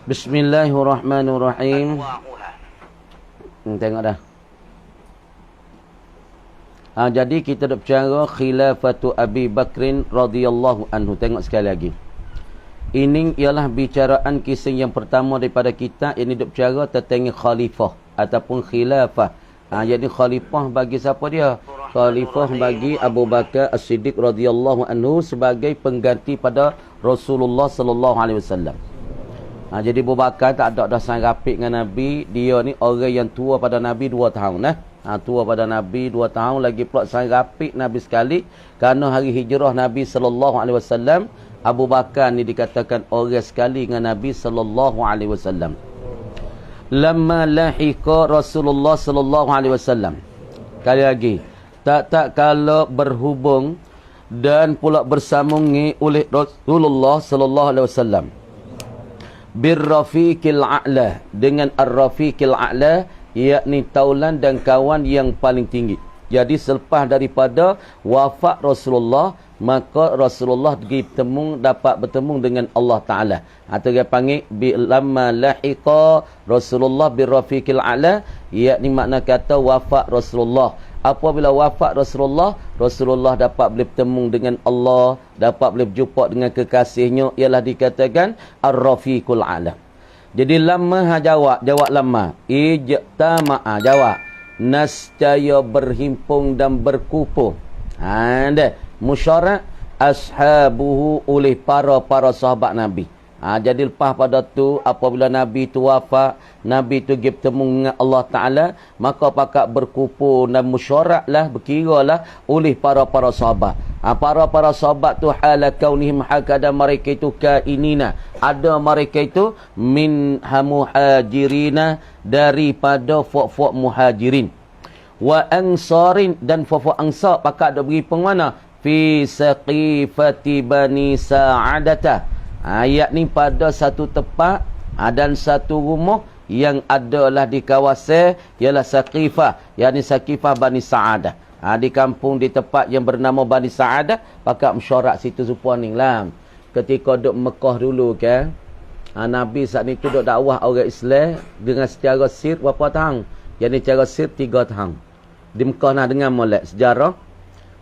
Bismillahirrahmanirrahim. Tengok dah. Jadi kita dah berbicara khilafatu Abi Bakrin radhiyallahu anhu. Tengok sekali lagi. Ini ialah bicaraan kisah yang pertama daripada kita, yang dah berbicara tentang khalifah ataupun khilafah. Jadi khalifah bagi siapa dia? Khalifah bagi Abu Bakar As-Siddiq radhiyallahu anhu sebagai pengganti pada Rasulullah sallallahu alaihi wasallam. Jadi Abu Bakar tak ada dah sanggapik dengan Nabi. Dia ni orang yang tua pada Nabi 2 tahun. Tua pada Nabi 2 tahun. Lagi pula sanggapik Nabi sekali. Kerana hari hijrah Nabi sallallahu alaihi wasallam, Abu Bakar ni dikatakan orang sekali dengan Nabi sallallahu alaihi wasallam. Lamma lahiqa Rasulullah sallallahu alaihi wasallam. Kali lagi. Tak kalau berhubung dan pula bersambungi oleh Rasulullah sallallahu alaihi wasallam. Birrafiqil a'la, dengan ar-rafiqil a'la, yakni taulan dan kawan yang paling tinggi. Jadi selepas daripada wafat Rasulullah, maka Rasulullah dapat bertemu dengan Allah Ta'ala. Atau dia panggil lamma lahiqa Rasulullah birrafiqil a'la, yakni makna kata wafat Rasulullah. Apabila wafat Rasulullah, Rasulullah dapat boleh bertemu dengan Allah, dapat boleh berjumpa dengan kekasihnya, ialah dikatakan ar-rafiqul a'la. Jadi lama jawab lama. Ijtama'a jawab. Nascaya berhimpun dan berkumpul. Musyarak ashabuhu oleh para sahabat Nabi. Jadi lepas pada tu, apabila Nabi tu wafat, Nabi tu pergi bertemu dengan Allah Ta'ala, maka pakat berkumpul dan musyaraklah, berkiralah oleh para sahabat. Para sahabat tu hala kaunihim hakada, mereka itu kainina. Ada mereka itu min muhajirina, daripada fok-fok muhajirin. Wa angsarin, dan fok-fok ansar pakat ada beri pengmana fi saqifati bani sa'adata. Ayat ni pada satu tempat dan satu rumah yang adalah di kawasan ialah Saqifah, yakni Saqifah Bani Sa'adah. Di kampung di tempat yang bernama Bani Sa'adah, pakat mesyuarat situ supaya ni lah. Ketika duduk Mekah dulu kan, Nabi saat ni tu duduk dakwah orang Islam dengan secara sir berapa tahun? Yakni secara sir 3 tahun. Di Mekah nak dengar molek sejarah.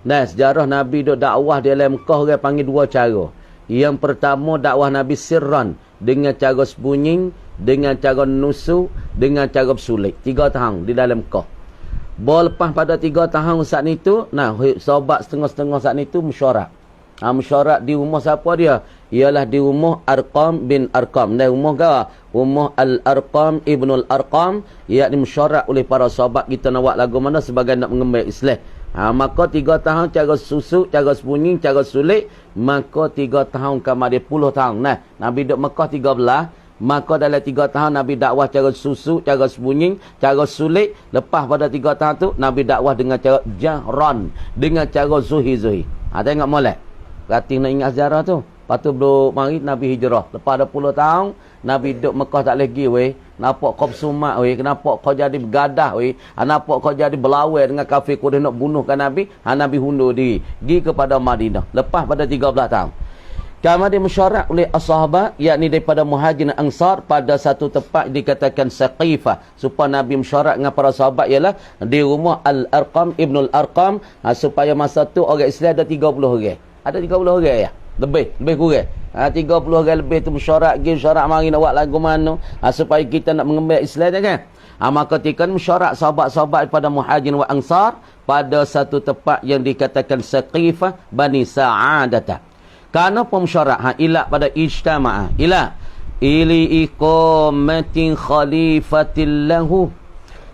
Sejarah Nabi duduk dakwah di dalam Mekah, orang panggil 2 cara. Yang pertama, dakwah Nabi sirran, dengan cara sembunyi, dengan cara nusu, dengan cara bersulit. 3 tahun di dalam Mekah. Lepas pada 3 tahun saat itu, sahabat setengah-setengah saat itu mesyuarat. Mesyuarat di rumah siapa dia? Ialah di rumah Arqam bin Arqam. Rumah ke? Rumah Al-Arqam Ibnul Arqam. Iaitu mesyuarat oleh para sahabat, kita nak buat lagu mana sebagai nak mengembang Islam. Maka 3 tahun cara susuk, cara sembunyi, cara sulit. Maka 3 tahun kamar dia 10 tahun. Nabi duduk Mekah 13. Maka dalam 3 tahun Nabi dakwah cara susuk, cara sembunyi, cara sulit. Lepas pada 3 tahun tu, Nabi dakwah dengan cara jahran, dengan cara zuhi-zuhi. Tengok molek. Berarti nak ingat sejarah tu. Lepas tu belum mari Nabi hijrah. Lepas ada 10 tahun, Nabi duduk Mekah tak lagi weh. Nampak kau bersumat weh. Kenapa kau jadi bergadah weh. Nampak kau jadi berlawan dengan kafir Quraisy nak bunuhkan Nabi. Nabi hundur diri. Pergi kepada Madinah. Lepas pada 13 tahun. Kemudian mesyuarat oleh as-sahabat, yakni daripada Muhajirin Ansar, pada satu tempat dikatakan Saqifah. Supaya Nabi mesyuarat dengan para sahabat ialah di rumah Al-Arqam Ibnul Arqam. Supaya masa tu orang Islam ada 30 orang. Ada 30 orang ya? Lebih kurang. 30 orang lebih tu mesyuarat, mari nak buat lagu mana supaya kita nak mengembang Islam kan. Maka ketika mesyuarat sahabat-sahabat daripada Muhajirin wa Ansar pada satu tempat yang dikatakan Saqifah Bani Sa'adah. Kerana pemesyuarat ila pada ijtama'ah ila ili iqamatin khalifatil lahu,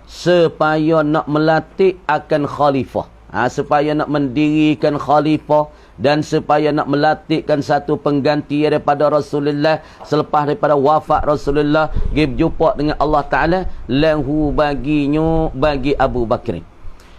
supaya nak melatih akan khalifah, supaya nak mendirikan khalifah, dan supaya nak melatihkan satu pengganti daripada Rasulullah selepas daripada wafat Rasulullah, pergi berjumpa dengan Allah Ta'ala, lahu baginya, bagi Abu Bakr.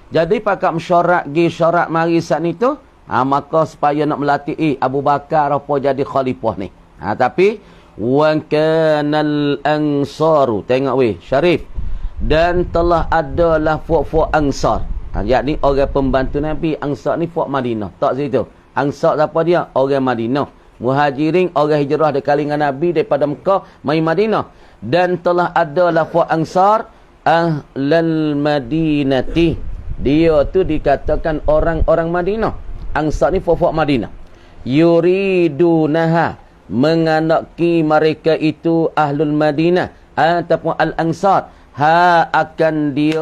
Jadi pakat mesyuarat, syarat mari saat itu, maka supaya nak melatih Abu Bakar apa jadi khalifah ni. Tapi wa kanal ansaru, tengok weh Syarif, dan telah adalah fuak-fuak ansar. Yakni orang pembantu Nabi. Ansar ni fuak Madinah. Tak situ. Ansar siapa dia? Orang Madinah. Muhajirin orang hijrah dari kalangan Nabi daripada Mekah mai Madinah. Dan telah ada lafaz ansar ahlal madinati. Dia tu dikatakan orang-orang Madinah. Ansar ni fofok Madinah. Yuridunaha, menganaki mereka itu ahlul Madinah ataupun al-ansar. Akan dia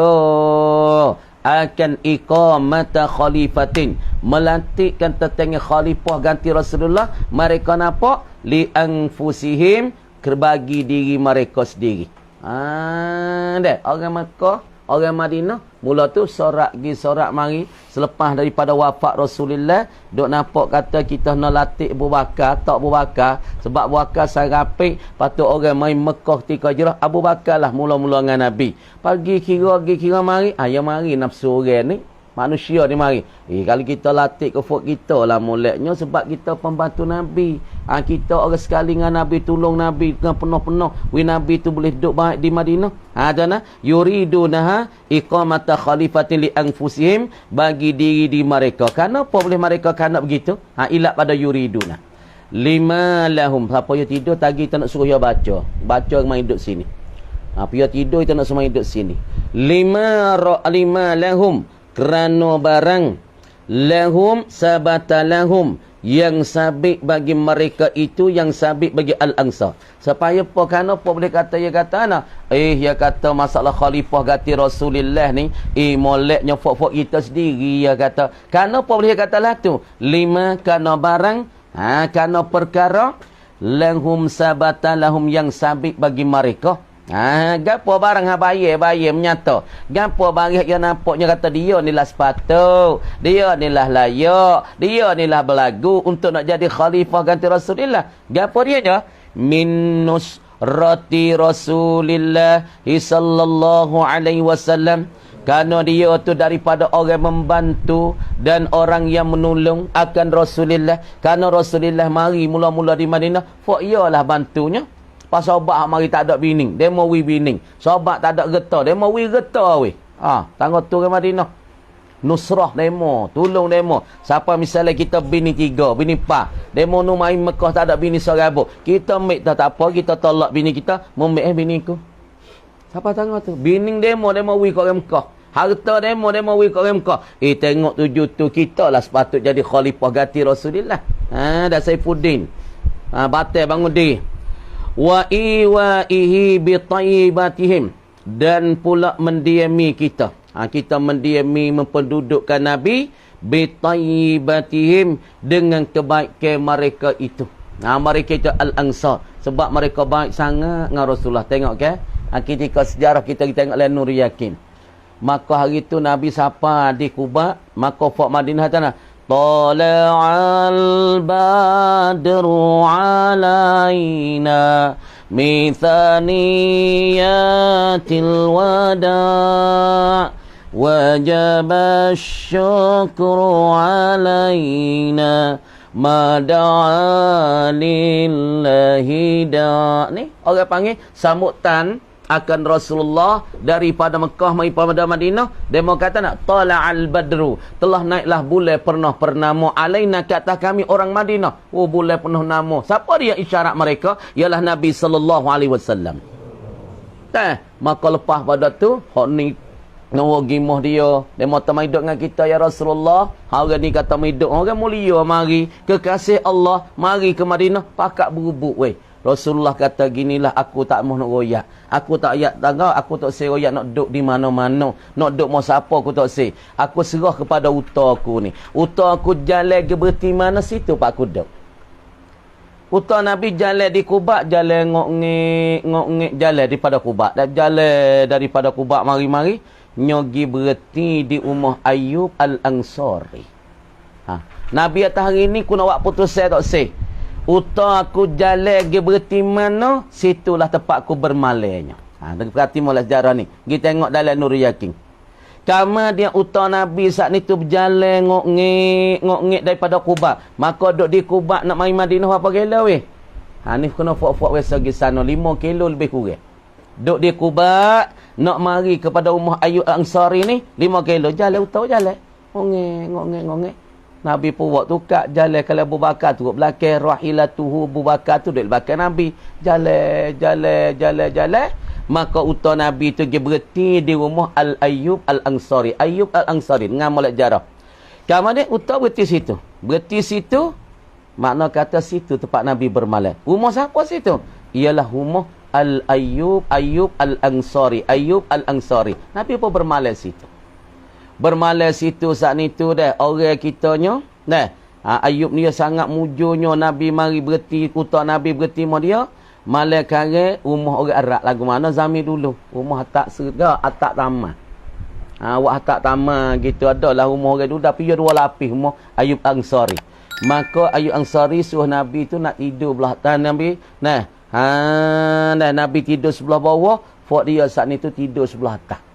akan iqamata khalifatin, melantikkan tetangga khalifah ganti Rasulullah. Mereka nampak li anfusihim, bagi diri mereka sendiri. Dah orang Makkah, orang Madinah mula tu sorak gi sorak mari selepas daripada wafat Rasulullah, dok nampak kata kita nak latih Abu Bakar, tak Abu Bakar sebab Abu Bakar sarapik, patut orang mai Mekah ketika hijrah Abu Bakar lah mula-mula dengan Nabi. Pagi kira mari, ya mari nafsu orang ni, manusia ni mari. Kalau kita latih ke fok kita lah moleknya sebab kita pembantu Nabi. Kita orang sekali dengan Nabi, tolong Nabi dengan penuh-penuh. Nabi tu boleh duduk baik di Madinah. Adana yuridunaha iqamata khalifatin li anfusihim, bagi diri di mereka. Kenapa boleh mereka kena begitu? Ilat pada yuriduna. Lima lahum. Siapa yang tidur tadi kita nak suruh dia baca. Baca main duduk sini. Dia tidur kita nak suruh main duduk sini. Lima lahum, kerana barang lahum sabata lahum, yang sabit bagi mereka itu, yang sabit bagi al-ansar. Supaya apa? Kenapa boleh kata dia kata ana? Dia kata masalah khalifah ganti Rasulullah ni, moleknya fok-fok kita sendiri dia kata. Kenapa boleh kata lah tu? Lima, kerana barang, kerana perkara lahum sabata lahum, yang sabit bagi mereka. Gapo barang bayar menyata. Gapo barang yang nampaknya kata dia ni lah sepatut, dia ni lah layak, dia ni lah berlagu untuk nak jadi khalifah ganti Rasulullah. Gapo dia nya? Minus rati Rasulillah sallallahu alaihi wasallam. Kerana dia tu daripada orang membantu dan orang yang menolong akan Rasulullah. Kerana Rasulullah mari mula-mula di Madinah, fok ialah bantunya. Pas sahabat mari tak ada bining, dia mau wi bining. Sahabat tak ada getah, dia mau wi getah we. Tangga tu ke Madinah. Nusrah demo, tolong demo. Siapa misalnya kita bini 3, bini 4, demo nu mai Mekah tak ada bini serabut. Kita mek tak apa, kita tolak bini kita, memek bini ku. Siapa tangga tu? Bining demo wi ke orang Mekah. Harta demo wi ke orang Mekah. Tengok tuju tu kita lah sepatut jadi khalifah ganti Rasulullah. Dah Saifuddin. Batal bangun diri. Wa iwaihi bi tayyibatihim, dan pula mendiami kita. Kita mendiami mempendudukkan Nabi bi tayyibatihim, dengan kebaikan mereka itu. Mereka itu al-ansar, sebab mereka baik sangat dengan Rasulullah. Tengok ke? Ketika sejarah kita tengok lain Nur Yakin. Maka hari itu Nabi sapa di Kuba, maka fak Madinah tanah. Tala'al badru alaina mithaniyatil wada' wajaba syukru alaina mada'a lillahi da'. Ni orang panggil sambutan akan Rasulullah daripada Mekah mai pada Madinah. Dia mau kata nak tala'al badru, telah naiklah bulan pernah alaina, ke atas kami orang Madinah. Bulan penuh nama. Siapa dia isyarat mereka? Ialah Nabi sallallahu alaihi wasallam. Maka lepas pada tu hak ni nawa gimah dia mau temai hidup dengan kita ya Rasulullah. Orang ni kata hidup, orang mulia mari, kekasih Allah mari ke Madinah, pakak berubuk weh. Rasulullah kata ginilah, aku tak mahu nak royak. Aku tak ayat tangga, aku tak say royak nak duduk di mana-mana. Nak duduk mau siapa aku tak say. Aku serah kepada uta aku ni. Uta aku jalan ke berti mana, situ pak aku duduk. Uta Nabi jalan di Kuba, jalan ngok-ngek jalan daripada Kuba. Dan jalan daripada Kuba mari-mari, nyogi berhenti di rumah Ayub Al-Ansari. Nabi atas hari ni, aku nak buat putus saya tak say. Uta aku jalan ke berhenti mana, situlah tempat aku bermalainya. Perhati mula sejarah ni. Kita tengok dalam Nur Yakin. Kama dia uta Nabi saat ni tu berjalan ngok-ngek daripada Kuba. Maka duduk di Kuba nak mari Madinah apa kilo weh? Ni kena fok-fok weh segi sana 5 kilo lebih kurang. Duduk di Kuba nak mari kepada rumah Ayub Ansari ni 5 kilo. Jalan uta jalan. Ngok-ngek. Nabi pun buat tukar jalan kalau Abu Bakar tu belakang rahilatuhu Abu Bakar tu duduk belakang Nabi. Jalan. Maka uta Nabi tu dia berhenti di rumah Al-Ayyub Al-Ansari. Ayyub Al-Ansari dengan molek jarah. Kemudian uta berhenti situ. Berhenti situ makna kata situ tempat Nabi bermalam. Rumah siapa situ? Ialah rumah Al-Ayyub Ayyub Al-Ansari. Ayyub Al-Ansari. Nabi pun bermalam situ. Bermalam situ saat itu dah orang kitanya dah Ayub ni sangat mujurnya Nabi mari berhenti utak Nabi berhenti mau dia malam kare rumah orang Arab lagu mana zaman dulu rumah atak serga atak taman wak atak taman gitu adalah rumah orang dulu tapi dia dua lapis rumah Ayub Ansari. Maka Ayub Ansari suruh Nabi tu nak tidur belah atas Nabi Nabi tidur sebelah bawah fok dia saat ni tu tidur sebelah atas.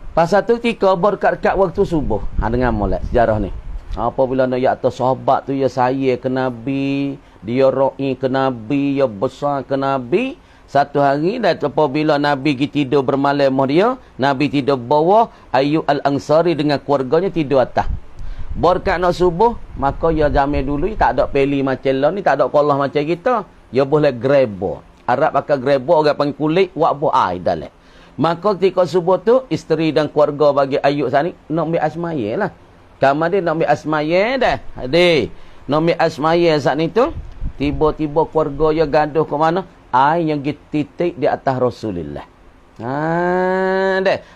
Pasal tu ketika berkat-kat waktu subuh. Dengar molek sejarah ni. Apabila nak atas sahabat tu ya saya ke Nabi, dia ra'i ke Nabi, ya besar ke Nabi. Satu hari dan apabila Nabi tidur bermalam dia, Nabi tidur bawah, Ayyub Al-Ansari dengan keluarganya tidur atas. Berkat nak subuh, maka ya zaman dulu tak ada peli macam lah ni, tak ada kolah macam kita. Ya boleh grebo. Arab pakai grebo, orang panggil kulit, wak buah air dalam. Maka ketika subuh tu, isteri dan keluarga bagi Ayub saat ni, nak ambil asmaya lah. Kamar dia nak ambil asmaya dah. Nak ambil asmaya saat ni tu, tiba-tiba keluarga dia gaduh ke mana? Air yang titik di atas Rasulullah.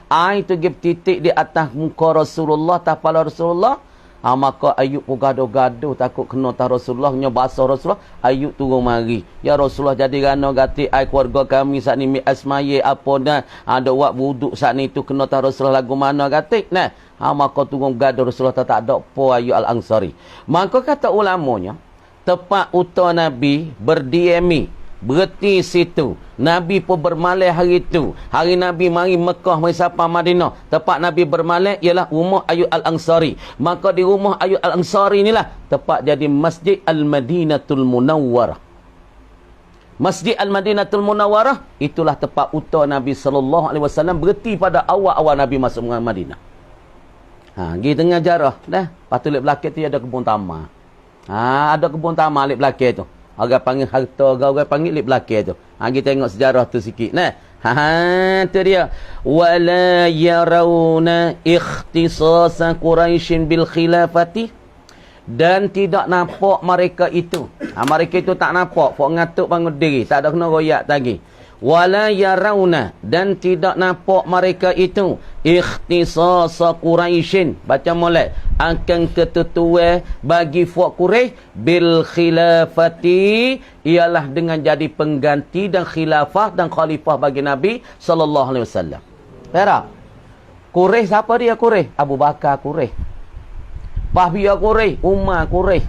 Air tu titik di atas muka Rasulullah, atas kepala Rasulullah. Maka Ayub pun gaduh-gaduh takut kena atas Rasulullah, nya basah Rasulullah. Ayub turun mari. Ya Rasulullah jadi rana gati ai keluarga kami saat ni mi asmaya apa dah. Ada wak wuduk saat ni tu kena atas Rasulullah lagu mana gati. Maka turun gaduh Rasulullah tak ada apa Ayub Al-Ansari. Maka kata ulamanya, tepat uta Nabi berdiami berhenti situ. Nabi pun bermalam hari itu. Hari Nabi mari Mekah mari sampai Madinah. Tempat Nabi bermalam ialah rumah Ayyub Al-Ansari. Maka di rumah Ayyub Al-Ansari inilah tempat jadi Masjid Al-Madinatul Munawwarah. Masjid Al-Madinatul Munawwarah itulah tempat uta Nabi sallallahu alaihi wasallam berhenti pada awal-awal Nabi masuk Madinah. Pergi tengah jarah dah. Patut lep belakang tu ada kebun tamar. Ada kebun tamar lep belakang tu. Orang panggil harta, orang panggil lip belakang tu. Kita tengok sejarah tu sikit. Tu dia. Wala yarawna ikhtisasa Quraisyin bil khilafati. Dan tidak nampak mereka itu. Mereka itu tak nampak. Fok ngatuk bangun diri. Tak ada kena royak lagi. Wala yarawna. Dan tidak nampak mereka itu. Ikhtisasa Quraisyin. Baca molek. Akan ketentuan bagi Fuad Quraisy bil khilafati ialah dengan jadi pengganti dan khilafah dan khalifah bagi Nabi sallallahu alaihi wasallam. Perak. Quraisy siapa dia Quraisy? Abu Bakar Quraisy. Bahbia Quraisy, Umar Quraisy.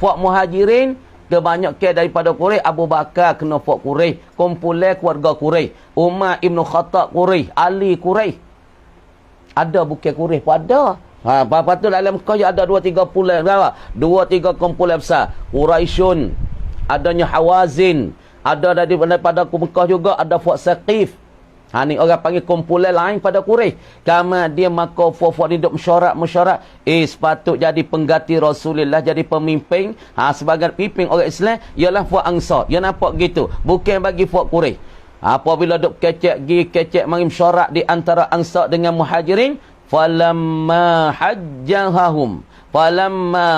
Fuad Muhajirin kebanyakan daripada Quraisy, Abu Bakar kena Fuad Quraisy, kumpulan keluarga Quraisy. Umar Ibn Khattab Quraisy, Ali Quraisy. Ada bukan Quraisy pun ada. Apa tu dalam Mekah ada 2-3 kumpulan berapa? 2-3 kumpulan besar. Quraisyun, adanya Hawazin, ada daripada Mekah juga ada Fuad Saqif. Ni orang panggil kumpulan lain pada Quraisy. Kama dia maka Fuad hidup mesyuarat. Sepatut jadi pengganti Rasulullah, jadi pemimpin. Sebagai pemimpin orang Islam ialah Fuad Ansar. Dia nampak gitu. Bukan bagi Fuad Quraisy. Apabila duk kecek mari mesyuarat di antara Ansar dengan Muhajirin, falamma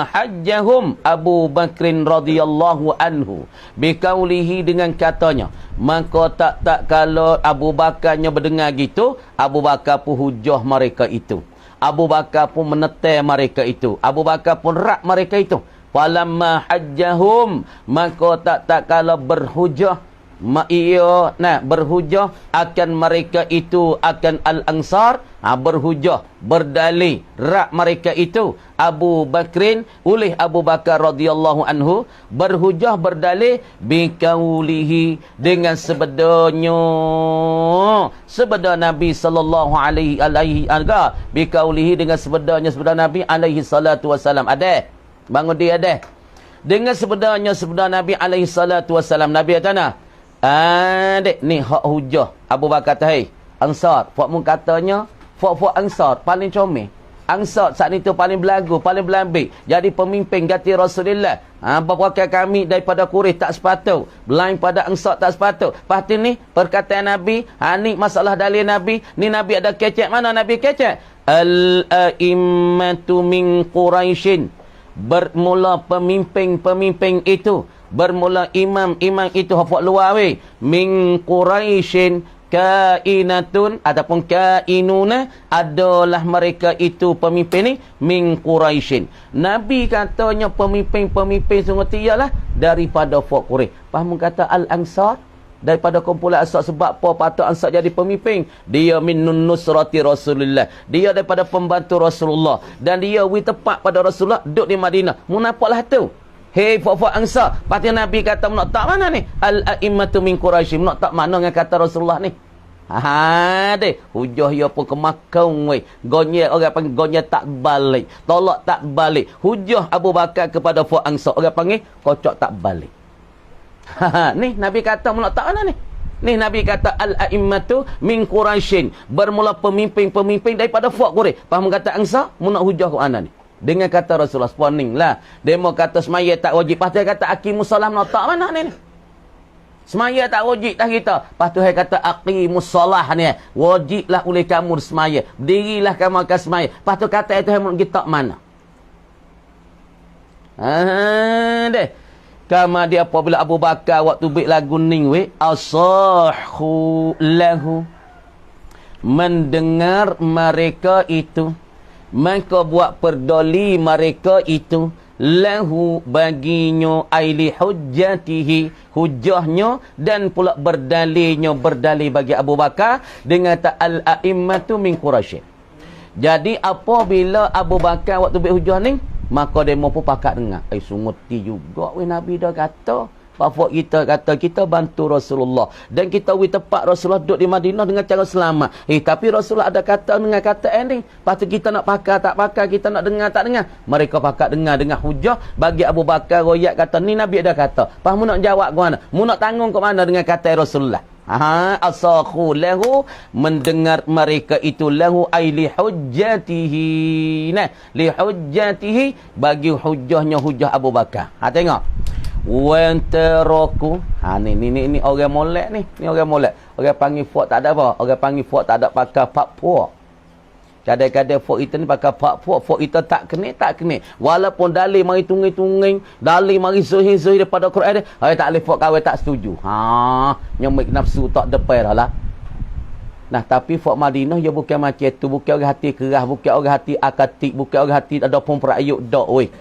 hajjahum Abu Bakrin radhiyallahu anhu biqaulihi dengan katanya, maka tak kalau Abu Bakarnya berdengar gitu, Abu Bakar pun hujah mereka itu, Abu Bakar pun menetai mereka itu, Abu Bakar pun rak mereka itu. Falamma hajjahum, maka tak kalau berhujah berhujah akan mereka itu, akan Al-Ansar, berhujah, berdalih rak mereka itu Abu Bakrin, oleh Abu Bakar radhiyallahu anhu, berhujah berdalih biqaulihi dengan sebedanya Nabi sallallahu alaihi biqaulihi dengan sebedanya Nabi alaihi salatu wasalam. Ada bangun dia ada dengan sebedanya Nabi alaihi salatu wasalam. Nabi kata dek ni hak hujah Abu Bakar tahai Ansar. Fuad mun katanya Fuad Ansar paling comel. Ansar saat itu paling belagu, paling berlambik. Jadi pemimpin ganti Rasulullah. Berwakil kami daripada Quraisy tak sepatut. Lain pada Ansar tak sepatut. Lepas tu ni, perkataan Nabi. Ni masalah dalil Nabi. Ni Nabi ada kecek. Mana Nabi kecek? Al-a'immatu min Quraisyin. Bermula pemimpin-pemimpin itu. Bermula imam-imam itu. Hafak luar weh. Min Quraisyin. Kainatun ataupun kainuna adalah mereka itu pemimpin ni min Quraisyin. Nabi katanya pemimpin-pemimpin sungguh ialah daripada Fok Quraisy. Faham kata Al-Ansar daripada kumpulan Ansar. Sebab apa patut Ansar jadi pemimpin? Dia min nusrati Rasulullah. Dia daripada pembantu Rasulullah dan dia tepat pada Rasulullah duduk di Madinah. Mu nampaklah tu. Hei Fok Ansar. Pasti Nabi kata nak tak mana ni? Al-a'immatu min Quraisy. Nak tak mana dengan kata Rasulullah ni? Deh. Hujah dia pun kemakau weh. Gonyel, orang panggil gonyel tak balik. Tolak tak balik. Hujah Abu Bakar kepada Fok Ansar. Orang panggil kocok tak balik. Ni Nabi kata nak tak mana ni? Ni Nabi kata al-a'immatu min Quraisyin. Bermula pemimpin-pemimpin daripada Fok Quraisy. Faham kata Ansar? Mu nak hujah ke mana ni? Dengan kata Rasulullah spawning lah. Demo kata semaya tak wajib. Lepas tu kata aqimus salam nak tak mana ni? Semaya tak wajib tak kita. Lepas tu kata aqimus salah ni. Wajiblah oleh kamu semaya. Berdirilah kamu akan semaya. Lepas tu kata itu kita mana? Deh. Kama dia apabila Abu Bakar waktu bik lagu ning we asahhu lahu. Mendengar mereka itu. Maka buat perdoli mereka itu lahu baginya aili hujjatihi hujahnya dan pula berdalilnya berdalil bagi Abu Bakar dengan ta al-a'immatu min Quraisy. Jadi apabila Abu Bakar waktu buat hujah ni maka demo pun pakat dengar. Sungguh juga we Nabi dah kata. Bapak kita kata kita bantu Rasulullah dan kita tepat Rasulullah duduk di Madinah dengan cara selamat. Tapi Rasulullah ada kata dengan kata ending. Lepas tu kita nak pakar tak pakar, kita nak dengar tak dengar. Mereka pakat dengar dengan hujah bagi Abu Bakar royak kata ni Nabi ada kata. Pas mu nak jawab ke mana? Mu nak tanggung ke mana dengan kata Rasulullah? Asakhu lahu mendengar mereka itu lahu ay li hujjatihi. Nah, li hujjatihi bagi hujahnya hujah Abu Bakar. Tengok. Wantaraku. Ni orang molek ni. Ni orang molek. Orang panggil fok tak ada apa? Orang panggil fok tak ada pakai pak puak. Kadang-kadang fok itu ni pakai pak puak. Fok itu tak kena, tak kena. Walaupun dalil mari tunging-tunging, dalil mari zuhir-zuhir daripada Quran dia, tak boleh fok kawin tak setuju. Nyemik nafsu tak depan lah. Nah, tapi fok Madinah dia bukan macam tu. Bukan orang hati keras, bukan orang hati akatik, bukan orang hati ada pun perayuk dak weh.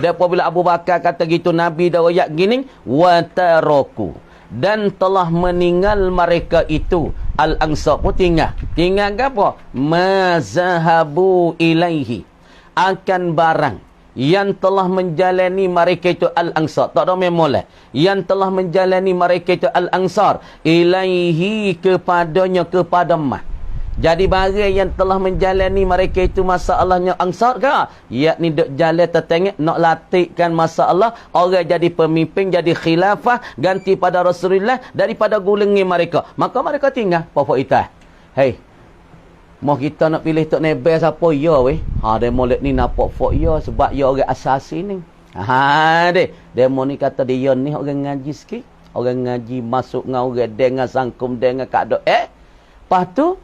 Dia apabila Abu Bakar kata gitu Nabi dah royak gini wa taraku dan telah meninggal mereka itu al-ansar pun tinggal apa mazahabu ilaihi akan barang yang telah menjalani mereka itu al-ansar tak ada memoleh yang telah menjalani mereka itu al-ansar ilaihi kepadanya kepada mah. Jadi barang yang telah menjalani mereka itu masalahnya Ansar ke? Yakni duk jalan tertengok nak latihkan masalah orang jadi pemimpin, jadi khilafah ganti pada Rasulullah daripada gulengi mereka. Maka mereka tinggal pokok itu. Hei. Mau kita nak pilih tok nebel siapa ya weh? Dia molek ni nampak fok ya sebab ya orang asasi ni. Demo ni kata dia ni orang ngaji sikit. Orang ngaji masuk dengan orang dengan sangkum dengan kadok. Lepas tu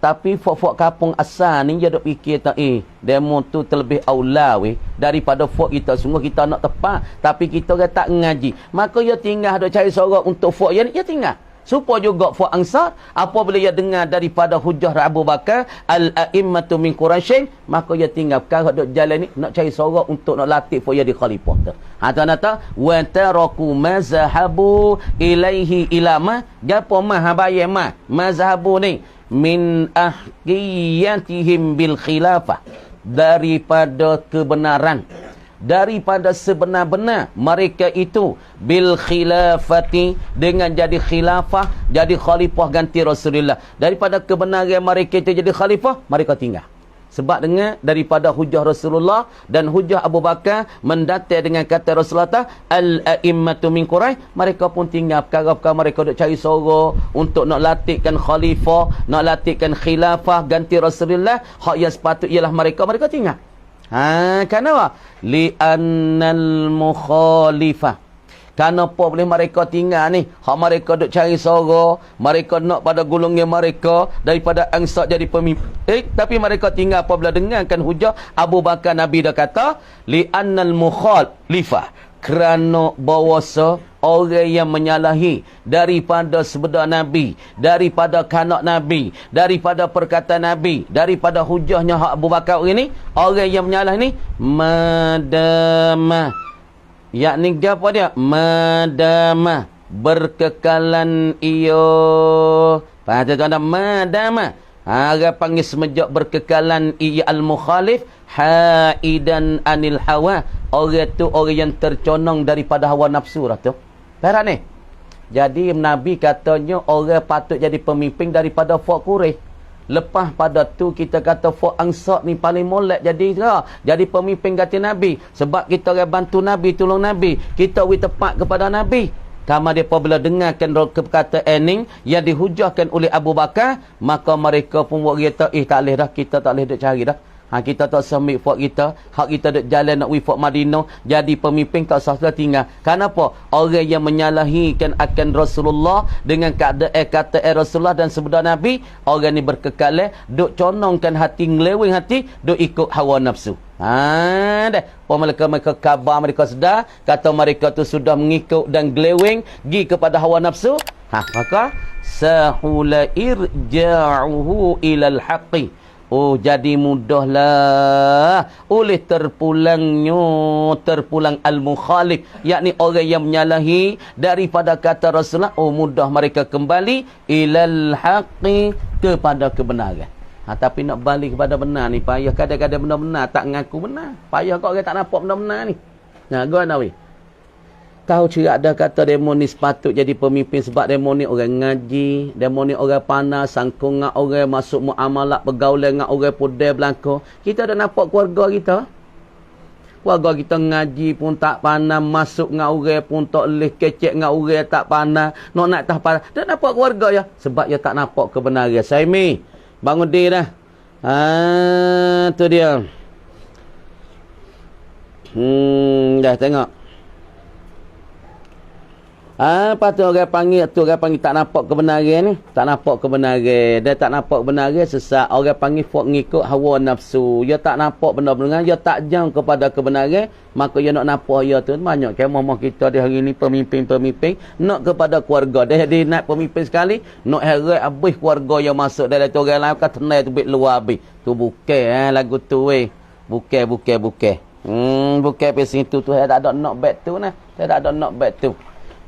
tapi fok-fok kampung asal ni dia duk fikir tak demo tu terlebih aula weh daripada fok kita sungguh kita nak tepat tapi kita orang tak ngaji maka dia tinggal duk cari sorok untuk fok dia ni dia tinggal supaya juga fok Ansar apabila dia dengar daripada hujah Abu Bakar al-a'immatu min Quraisy maka dia tinggal perkara duk jalan ni nak cari sorok untuk nak latih fok dia di khalifah tu nata wa taraku mazhabu ilaihi ilama gapo mah habaye mah mazhabu ni min ahqiyatihim bil khilafah daripada kebenaran daripada sebenar-benar mereka itu bil khilafati dengan jadi khilafah jadi khalifah ganti Rasulullah daripada kebenaran mereka itu jadi khalifah mereka tinggal Sebab dengar daripada hujah Rasulullah dan hujah Abu Bakar mendatar dengan kata Rasulullah al-a'immatu min Quraisy, mereka pun tinggal perkara-perkara mereka duk cari soro untuk nak latihkan khalifah, nak latihkan khilafah ganti Rasulullah. Hak yang sepatut ialah mereka tinggal. Kenapa? Li'annal mukhalifah. Kenapa boleh mereka tinggal ni? Hak mereka duk cari soro, mereka nak pada golongan mereka daripada ansar jadi pemimpin. Tapi mereka tinggal apabila dengarkan hujah Abu Bakar, Nabi dah kata li'annal mukhalifah, kerana bawasa orang yang menyalahi daripada sabda Nabi, daripada kanak Nabi, daripada perkataan Nabi, daripada hujahnya hak Abu Bakar ini, orang yang menyalahi ni madama, yakni apa dia? Madama, berkekalan iyo. Faham tuan-tuan? Madama. Orang panggil semenjak berkekalan iya al-mukhalif haidan anil hawa. Orang tu orang yang terconong daripada hawa nafsu dah tu. Faham ni? Jadi Nabi katanya orang patut jadi pemimpin daripada Fok Quraisy. Lepas pada tu kita kata Fok Ansar ni paling molek jadi pemimpin ganti Nabi. Sebab kita orang bantu Nabi, tolong Nabi. Kita tepat kepada Nabi. Kama dia apabila dengarkan kata ening yang dihujahkan oleh Abu Bakar, maka mereka pun buat kata, tak boleh dah, kita tak boleh duk cari dah. Kita tak semik Fok kita, hak kita duk jalan nak pergi Fok Madinah, jadi pemimpin tak sah tinggal. Kenapa? Orang yang menyalahikan akan Rasulullah dengan kata Rasulullah dan sabda Nabi, orang ni berkekalan, duk conongkan hati, ngeleweng hati, duk ikut hawa nafsu. Dah. Mereka khabar, mereka sedar kata mereka tu sudah mengikut dan geleweng pergi kepada hawa nafsu. Maka sahula irja'uhu ilal haqqi. Jadi mudahlah oleh terpulang al-mukhalif, yakni orang yang menyalahi daripada kata Rasulullah, mudah mereka kembali ilal haqqi, kepada kebenaran. Tapi nak balik kepada benar ni payah. Kadang-kadang benar-benar tak ngaku benar. Payah kau orang tak nampak benar-benar ni. Gua nak tahu cerak dah kata demo ni sepatut jadi pemimpin sebab demo ni orang ngaji, demo ni orang panas, sangkung dengan orang, masuk muamalah, pergaulan dengan orang pudai belaka. Kita dah nampak keluarga kita. Keluarga kita ngaji pun tak panas, masuk dengan orang pun tak boleh, kecek dengan orang tak panas, nak tak panas. Dah nampak keluarga ya. Sebab dia tak nampak kebenaran. Saimi, bangun dia dah. Tu dia. Dah tengok. Lepas tu orang panggil tak nampak kebenaran ni. Tak nampak kebenaran. Dia tak nampak kebenaran sesat. Orang panggil Fok ngikut hawa nafsu. Dia tak nampak benar-benar. Dia tak jang kepada kebenaran. Maka dia nak nampak dia tu. Banyak kemah kita di hari ni pemimpin-pemimpin. Nak kepada keluarga. Dia jadi nak pemimpin sekali. Nak heret habis keluarga yang masuk dari tu orang lain. Kata tenai tu bit luar habis. Tu bukan lagu tu Bukan. Bukan pesi tu. Tak ada nak bet tu nah. Tak ada nak bet tu.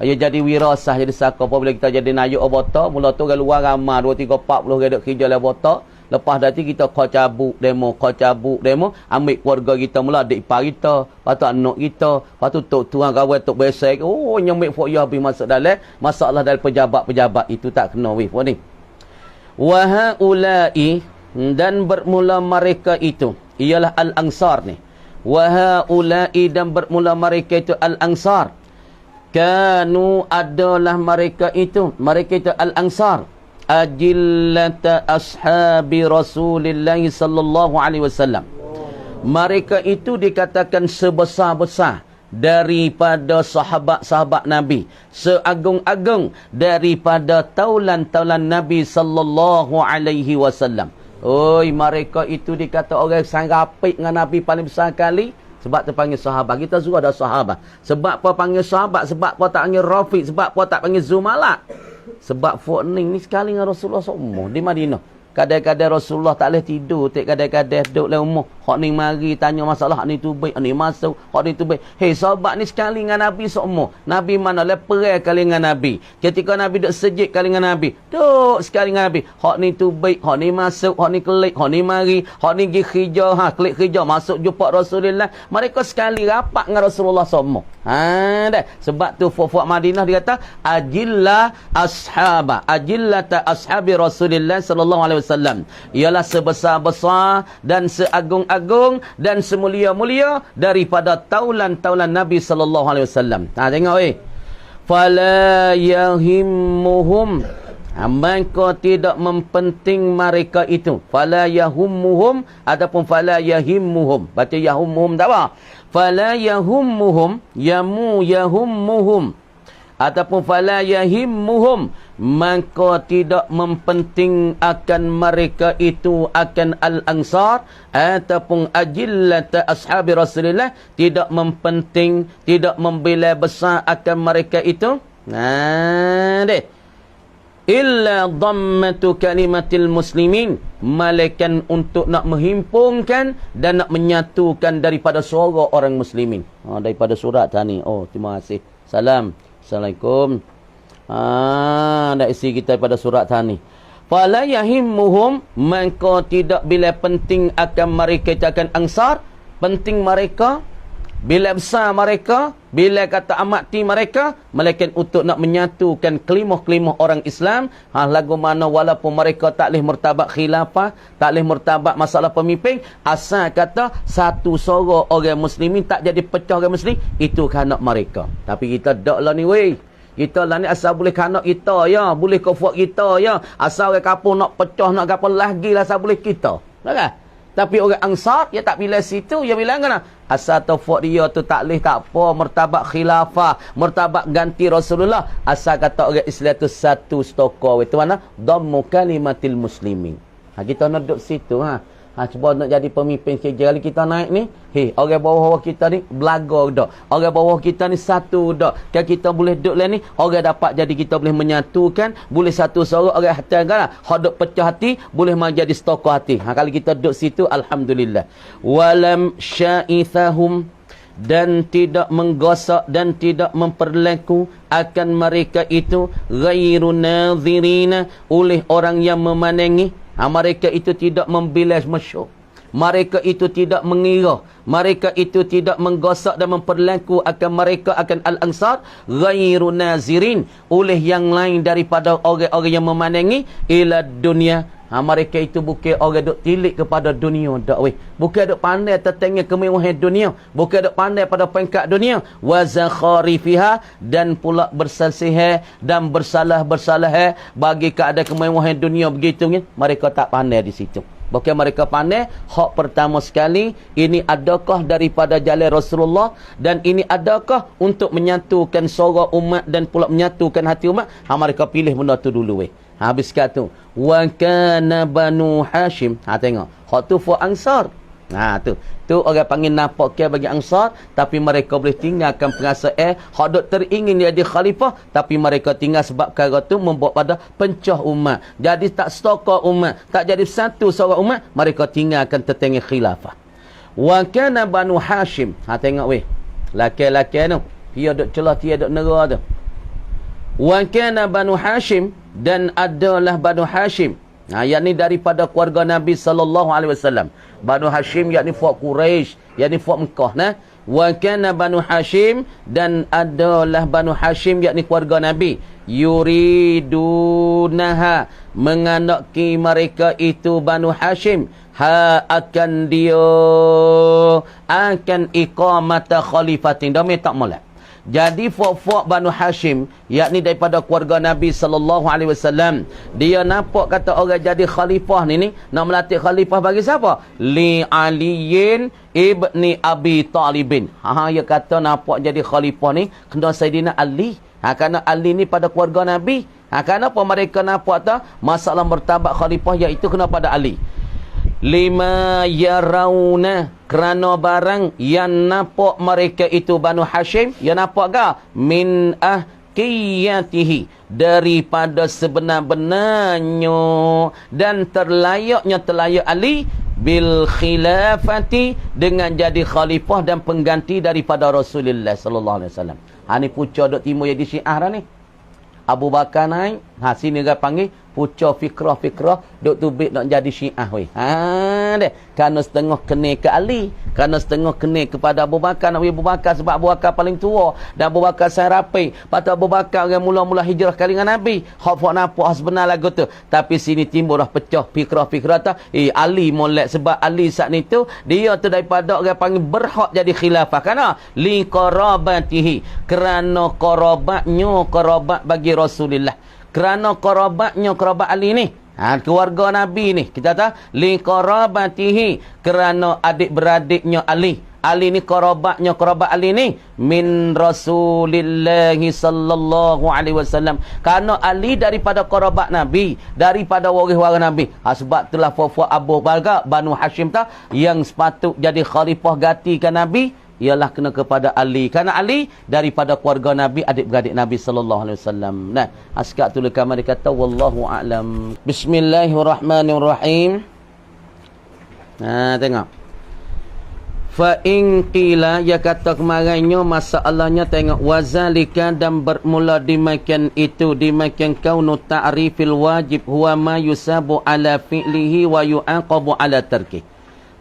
Ia jadi wirasah, jadi saka. Apabila kita jadi nayuk obota, mula tu orang luar ramai 2, 3, 40 orang duk kerja le obota. Lepas dari kita kau cabut demo, ambil keluarga kita mula, adik ipar kita, lepas tu anak kita, lepas tu tok tuan kawan tok besar, nyamik fok ya habis masuk dalam masalah dari pejabat-pejabat itu tak kena weh ni. Wa haula'i, dan bermula mereka itu ialah al-ansar ni. Wa haula'i, dan bermula mereka itu al-ansar. Kanu, adalah mereka itu al-ansar, ajillata ashabi Rasulillah sallallahu alaihi wasallam. Mereka itu dikatakan sebesar-besar daripada sahabat-sahabat Nabi, seagung-agung daripada taulan-taulan Nabi sallallahu alaihi wasallam. Mereka itu dikata orang sangat dengan Nabi paling besar kali. Sebab terpanggil sahabat. Kita suruh ada sahabat. Sebab apa panggil sahabat? Sebab apa tak panggil Rafiq? Sebab apa tak panggil Zumalak? Sebab Fu'ning ni sekali dengan Rasulullah semua di Madinah. Kadang-kadang Rasulullah tak boleh tidur. Kadang-kadang duduk dalam rumah. Hak ni mari tanya masalah. Hak ni tu baik. Hak ni masuk. Hak ni tu baik. Hei, sahabat ni sekali dengan Nabi semua. Nabi mana? Leperai kali dengan Nabi. Ketika Nabi duduk sejik kali dengan Nabi. Duduk sekali dengan Nabi. Hak ni tu baik. Hak ni masuk. Hak ni kelik. Hak ni mari. Hak ni pergi hijau. Klik hijau. Masuk jumpa Rasulullah. Mereka sekali rapat dengan Rasulullah semua. Dah. Sebab tu fuak Madinah dia kata ajillata ashabi Rasulillah sallallahu alaihi wasallam. Ialah sebesar-besar dan seagung-agung dan semulia-mulia daripada taulan-taulan Nabi sallallahu alaihi wasallam. Tengok fala yahimmuhum, maka tidak mempenting mereka itu. Fala yahummuhum ataupun fala yahimmuhum. Baca yahummuhum tak apa. Fala yahummuhum, yahummuhum ataupun fala yahimmuhum, maka tidak mempenting akan mereka itu akan al-ansar ataupun ajillata ashabi Rasulillah, tidak mempenting, tidak membela besar akan mereka itu. Illa dhammatu kalimatil muslimin, malaikan untuk nak menghimpunkan dan nak menyatukan daripada suara orang muslimin. Daripada surat tadi. Terima kasih. Assalamualaikum. Nak isi kita daripada surat tadi. Fala yahimmuhum, maka tidak bila penting akan mereka itu akan ansar, penting mereka, bila besar mereka, bila kata amati mereka, malaikat untuk nak menyatukan kelimah-kelimah orang Islam. Lagu mana walaupun mereka tak boleh mertabat khilafah, tak boleh mertabat masalah pemimpin, asal kata satu suara orang muslimin, tak jadi pecah orang muslim, itu kanak mereka. Tapi kita tak lah ni weh. Kita lah ni asal boleh kanak kita ya, boleh kufuk kita ya. Asal orang kapur nak pecah, nak kapur lagi lah, asal boleh kita. Tak? Tapi orang Ansar, dia tak bila situ, dia bilang kan, asal taufuk dia tu tak boleh, tak apa, mertabat khilafah, mertabat ganti Rasulullah. Asal kata orang Islam tu satu stokor. Itu mana? Dhammu kalimatil muslimin. Kita nak duduk situ. Cuba nak jadi pemimpin kerja. Kali kita naik ni, orang bawah kita ni belaga dah. Orang bawah kita ni satu dah. Kalau kita boleh duduk lah ni, orang dapat jadi kita boleh menyatukan, boleh satu suara, orang hati kan, hodok pecah hati, boleh menjadi stokor hati. Kalau kita duduk situ, alhamdulillah. Walam sya'ithahum, dan tidak menggosok dan tidak memperlaku akan mereka itu ghairu nadhirina, oleh orang yang memandangi. Mereka itu tidak membilas masyuk. Mereka itu tidak mengira. Mereka itu tidak menggosok dan memperlaku akan mereka akan al-ansar ghairu nazirin, oleh yang lain daripada orang-orang yang memandangi ila dunia. Mereka itu bukan orang duk tilik kepada dunia dak weh. Bukan duk pandai tertengah kemewahan dunia, bukan duk pandai pada peringkat dunia. Wa zakharifiha, dan pula bersalsih dan bersalah bagi keadaan kemewahan dunia begitu ni, mereka tak pandai di situ. Bukan mereka pandai. Hak pertama sekali, ini adakah daripada jalan Rasulullah, dan ini adakah untuk menyatukan suara umat dan pula menyatukan hati umat. Mereka pilih benda tu dulu weh. Habis kata wa kana banu Hashim. Tengok. Hak tu for Ansar. Tu orang panggil nampak ke bagi Ansar, tapi mereka boleh tinggalkan perasaan hak dok teringin jadi khalifah, tapi mereka tinggal sebab perkara tu membuat pada pencah umat. Jadi tak stokor umat, tak jadi satu seorang umat, mereka tinggalkan tertengah khilafah. Wa kana banu Hashim. Tengok weh. Laki-laki tu, dia dok celah, dia dok nera tu. Wa kana banu Hashim, dan adalah Banu Hashim. Yakni daripada keluarga Nabi sallallahu alaihi wasallam. Banu Hashim yakni fuak Quraisy, yakni fuak Mekah nah. Wa kana Banu Hashim, dan adalah Banu Hashim yakni keluarga Nabi. Yuridunaha, menganaki mereka itu Banu Hashim akan dia akan iqamata khalifatin. Dami tak molek. Jadi fuak-fuak Banu Hashim, yakni daripada keluarga Nabi sallallahu alaihi wasallam, dia nampak kata orang jadi khalifah ni nak melatih khalifah bagi siapa? Li Aliyin ibni Abi Talibin. Dia kata nampak jadi khalifah ni kena Saidina Ali. Kerana Ali ni pada keluarga Nabi. Kenapa mereka nampak tak masalah martabat khalifah iaitu kena pada Ali? Lima yarawna, kerana barang yang nampak mereka itu Banu Hashim, yang nampak ke? Min ahqiyatihi, daripada sebenar-benarnya dan terlayak Ali bil khilafati, dengan jadi khalifah dan pengganti daripada Rasulullah sallallahu alaihi wasallam. Ni pucuk dok timur jadi Syiah dah ni. Abu Bakar naik, Ha, sini dia panggil pucuk fikrah-fikrah duk tubik nak jadi Syiah weh. Ha deh. Kerana setengah kena ke Ali, kerana setengah kena kepada Abu Bakar, Nabi Abu Bakar sebab Abu Bakar paling tua dan Abu Bakar saya rapi. Patut Abu Bakar yang mula-mula hijrah kali dengan Nabi. Hak nampak sebenar lagu tu. Tapi sini timbul dah pecah fikrah-fikrah tu. Ali molek sebab Ali saat ni tu dia tu daripada orang panggil berhak jadi khilafah. Kerana li qarabatihi, kerana qarabat bagi Rasulullah. Kerana qarabatnya qarabat Ali ni, keluarga Nabi ni, kita tahu li qarabatihi, kerana adik-beradiknya Ali. Ali ni qarabatnya qarabat Ali ni min Rasulillah sallallahu alaihi wasallam. Kerana Ali daripada qarabat Nabi, daripada waris-waris Nabi. Sebab itulah fufu Abu Bakar Banu Hashim ta yang sepatut jadi khalifah gantikan Nabi ialah kena kepada Ali. Kerana Ali daripada keluarga Nabi, adik-beradik Nabi sallallahu alaihi wasallam. Nah, askat tu lekam dia kata wallahu a'lam. Bismillahirrahmanirrahim. Tengok. Fa in qila, ya kata kemarinnya masalahnya tengok wazalika, dan bermula dimakan itu dimakan kaunu ta'rifil wajib huwa ma yusabu ala fi'lihi wa yu'aqabu ala tarkihi.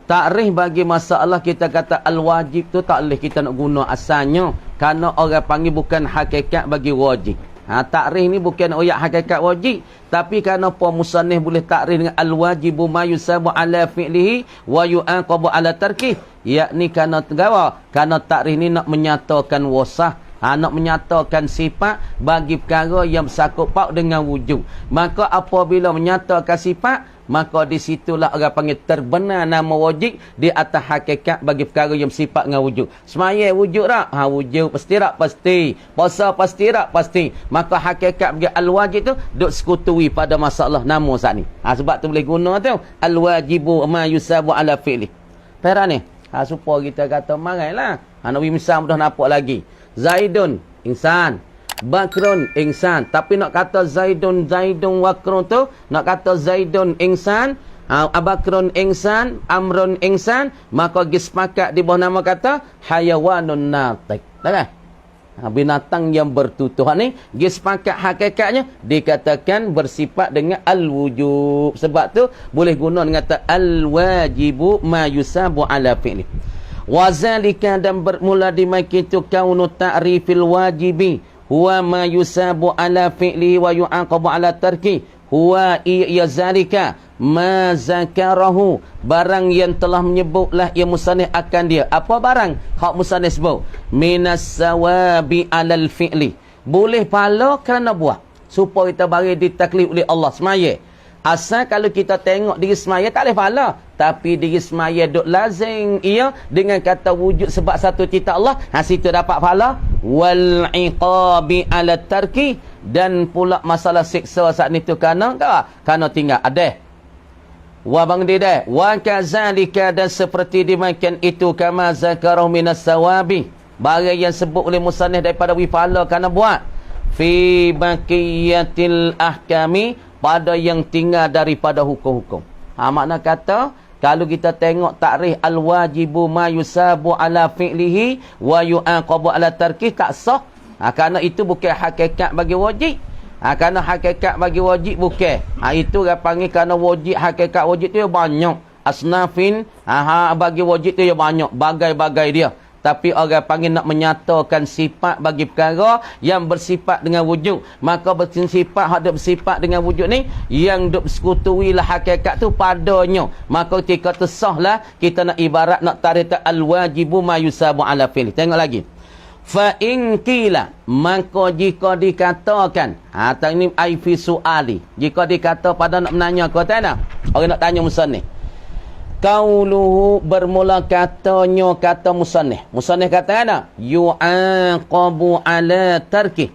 Takrif bagi masalah kita kata al-wajib tu tak boleh kita nak guna asalnya. Kerana orang panggil bukan hakikat bagi wajib. Takrif ni bukan ayat hakikat wajib. Tapi kerana apa musannif boleh takrif dengan al-wajibu ma yusabu ala fi'lihi wa yu'aqabu ala tarkih. Yakni kerana tegawa. Kerana takrif ni nak menyatakan wasah. Nak menyatakan sifat bagi perkara yang bersangkut paut dengan wujud. Maka apabila menyatakan sifat, maka di situlah orang panggil terbenar nama wajib di atas hakikat bagi perkara yang sifat dengan wujud. Semaya wujud tak? Wujud pasti tak? Pasti. Puasa pasti tak? Pasti. Maka hakikat bagi al-wajib tu duk sekutui pada masalah nama saat ni. Sebab tu boleh guna tu al-wajibu ma yusabu ala fi'li. Perak ni. Supaya kita kata marailah. Nabi misal dah nampak lagi. Zaidun insan, Bakrun insan. Tapi nak kata Zaidun Wakrun tu, nak kata Zaidun insan, Abakrun insan, Amrun insan, maka disepakat di bawah nama kata hayawanun natik. Tak? Binatang yang bertutuhan ni disepakat hakikatnya dikatakan bersifat dengan al-wujub. Sebab tu boleh guna dengan kata al-wajibu ma yusabu ala fi'li. Wazalika, dan bermula dimaki itu kaunu ta'rifil wajibi huwa ma yusabu ala fi'li wa yu'aqabu ala tarki huwa iya zalika ma zakarahu, barang yang telah menyebutlah ia musannif akan dia. Apa barang hak musannif sebut? Minas sawabi alal fi'li, boleh pahala kerana buat supaya kita bagi ditaklif oleh Allah semaya. Asal kalau kita tengok diri semaya tak boleh pahala. Tapi diri semaya duk lazim ia dengan kata wujud sebab satu cita Allah. Situ dapat pahala. Wal iqabi ala tarki, dan pula masalah siksa saat itu kerana tinggal ada. Wa bang dia. Wa kazalika, dan seperti dimakan itu kama zakarahu minas sawabi, barang yang sebut oleh musannif daripada wifala kerana buat. Fi baqiyatil ahkami, pada yang tinggal daripada hukum-hukum. Makna kata, kalau kita tengok takrif al-wajibu ma yusabu ala fi'lihi wa yu'aqabu ala tarkih, tak sah. Kerana itu bukan hakikat bagi wajib. Kerana hakikat bagi wajib bukan. Itu orang panggil kerana wajib, hakikat wajib tu banyak. Asnafin, bagi wajib tu banyak. Bagai-bagai dia. Tapi orang panggil nak menyatakan sifat bagi perkara yang bersifat dengan wujud. Maka bersifat, ada bersifat dengan wujud ni, yang duk sekutuilah hakikat tu padanya. Maka ketika tersahlah kita nak ibarat nak tarikh al-wajibu ma yusabu ala fi'li. Tengok lagi. Fa in qila, maka jika dikatakan, ini ai fi suali. Jika dikata pada nak menanya kata nak. Orang nak tanya musannif. Qauluhu, bermula katanya kata musannif. Musannif kata ana yu'aqabu ala tarki,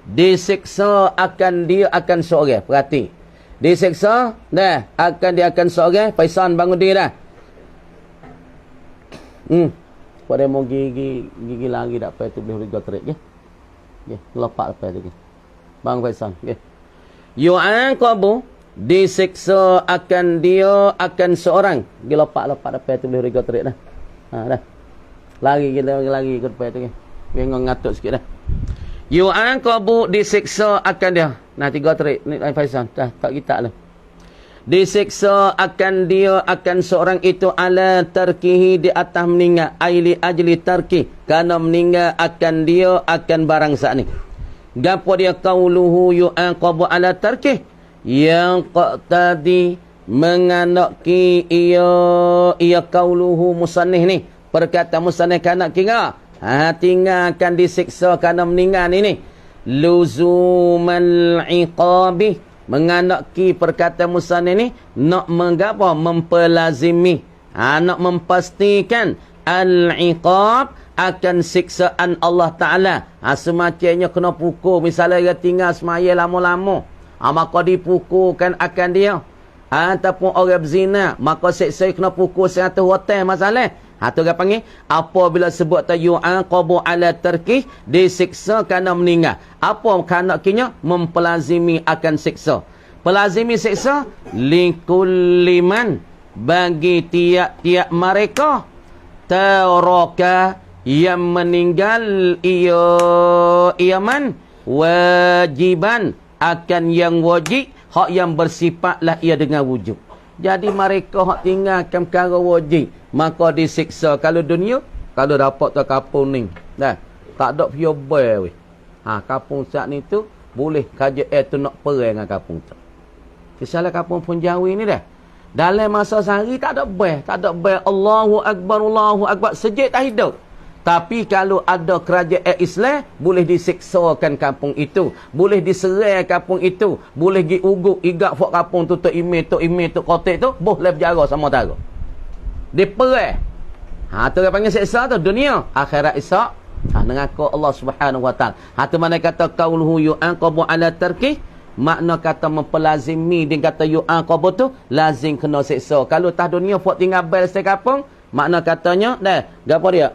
disiksa akan dia akan seorang. Perhati. Disiksa dah dia akan seorang. Faisan bangun diri dah. Pada mau gigi lagi dak apa tu boleh terik je. Okey, lepak apa tu. Bang Faisan, okey. Yu'aqabu, disiksa akan dia akan seorang. Dia lepak-lepak depan tu boleh rega terik dah. Dah. Lari ikut depan tu. Dia ngatuk sikit dah. Yu'aqabu, disiksa akan dia. Nah 3 trik ni Faisal. Dah tak kita lah. Disiksa akan dia akan seorang itu ala tarkihi di atas meninggal aili ajli tarki kerana meninggal akan dia akan barang saat ni. Gapo dia qauluhu yu'aqabu ala tarkih yang tadi menganaki ia qauluhu musannif ni perkataan musannif kanak kira tinggalkan disiksa kerana meninggal ni luzumal iqabi menganaki perkataan musannif ni nak mengapa mempelazimi nak mempastikan al-iqab akan siksaan Allah Ta'ala. Semacamnya kena pukul. Misalnya dia tinggal semaya lama-lama. Maka dipukulkan akan dia. Ataupun orang berzina. Maka siksa kena pukul 100 hotel masalah. Tu dia panggil. Apabila sebut yu'aqabu ala tarkih. Disiksa kerana meninggal. Apa kanaknya? Mempelazimi akan siksa. Pelazimi siksa. Likulliman. Bagi tiap-tiap mereka. Taraka yang meninggal iaman wajiban akan yang wajib hak yang bersifatlah ia dengan wujud. Jadi mereka hak tinggalkan perkara wajib maka disiksa. Kalau dunia kalau dapat tu kapung ni dah tak ada piobai weh. Kapung saat ni tu boleh kaja tu nak perang dengan kapung tu. Misalnya kapung Punjawi ni dah dalam masa sehari tak ada bel, Allahu Akbar sejak tak hidup. Tapi kalau ada kerajaan Islam, boleh disiksakan kampung itu. Boleh diserai kampung itu. Boleh diuguk, igak fok kampung tu, tok imi, tok kotek tu, boleh berjara sama tara. Diperai. Tu dia panggil siksa tu, dunia. Akhirat isak. Mengaku Allah Subhanahu Wa Ta'ala. Tu mana kata, qauluhu yu'aqabu ala tarkih. Makna kata mempelazimi, dia kata yu'aqabu tu, lazim kena siksa. Kalau tak dunia, fok tinggal bel setiap kampung, makna katanya, dah, apa dia?